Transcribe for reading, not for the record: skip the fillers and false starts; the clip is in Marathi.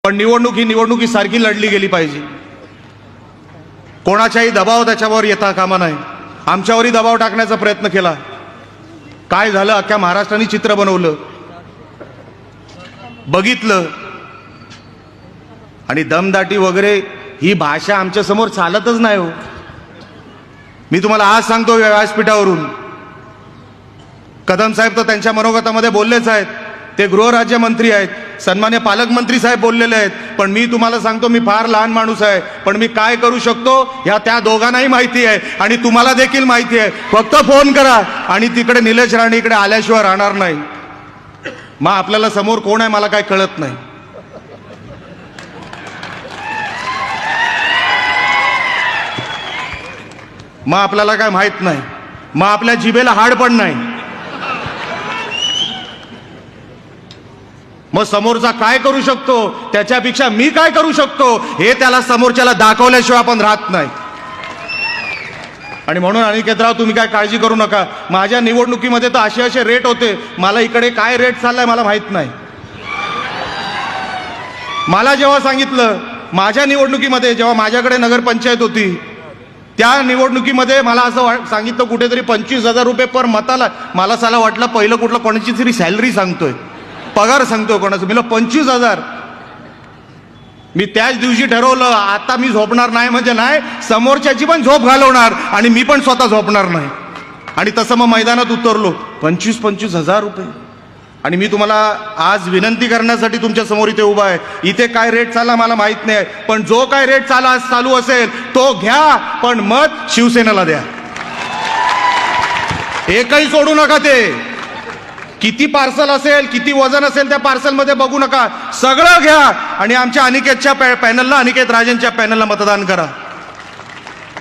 पण निवडणूक ही निवडणुकीसारखी लढली गेली पाहिजे. कोणाचाही दबाव त्याच्यावर येता कामा नये. आमच्यावरही दबाव टाकण्याचा प्रयत्न केला. काय झालं, अख्ख्या महाराष्ट्राने चित्र बनवलं, बघितलं. आणि दमदाटी वगैरे ही भाषा आमच्या समोर चालतच नाही हो. मी तुम्हाला आज सांगतो व्यासपीठावरून, कदम साहेब तर त्यांच्या मनोगतामध्ये बोललेच आहेत, ते गृहराज्यमंत्री आहेत, सन्मान्य पालकमंत्री साहेब बोललेले आहेत. पण मी तुम्हाला सांगतो, मी फार लहान माणूस आहे, पण मी काय करू शकतो ह्या त्या दोघांनाही माहिती आहे आणि तुम्हाला देखील माहिती आहे. फक्त फोन करा आणि तिकडे निलेश राणे इकडे आल्याशिवाय राहणार नाही. मग आपल्याला समोर कोण आहे मला काय कळत नाही. मग आपल्याला काय माहित नाही, मग आपल्या जिभेला हाड पण नाही. मग समोरचा काय करू शकतो त्याच्यापेक्षा मी काय करू शकतो हे त्याला समोरच्याला दाखवल्याशिवाय आपण राहत नाही. आणि म्हणून अनिकेतराव, तुम्ही काय काळजी करू नका. माझ्या निवडणुकीमध्ये तर असे रेट होते, मला इकडे काय रेट चाललाय मला माहित नाही. मला जेव्हा सांगितलं, माझ्या निवडणुकीमध्ये जेव्हा माझ्याकडे नगरपंचायत होती, त्या निवडणुकीमध्ये मला असं सांगितलं कुठेतरी 25,000 रुपये पर मताला. मला साला वाटलं पहिलं कुठलं कोणाची तरी सॅलरी सांगतोय, पगार सांगतोय कोणाचं. मी 25,000. मी त्याच दिवशी ठरवलं, आता मी झोपणार नाही म्हणजे नाही, समोरच्याची पण झोप घालवणार आणि मी पण स्वतः झोपणार नाही. आणि तसं मग मैदानात उतरलो. 25,000 रुपये. आणि मी तुम्हाला आज विनंती करण्यासाठी तुमच्या समोर इथे उभा आहे. इथे काय रेट चालला मला माहित नाही, पण जो काय रेट चालू असेल तो घ्या, पण मत शिवसेनेला द्या. एकही सोडू नका. ते किती पार्सल असेल, किती वजन असेल त्या पार्सलमध्ये बघू नका, सगळं घ्या आणि आमच्या अनिकेतच्या पॅनलला, अनिकेत राजेंच्या पॅनलला मतदान करा.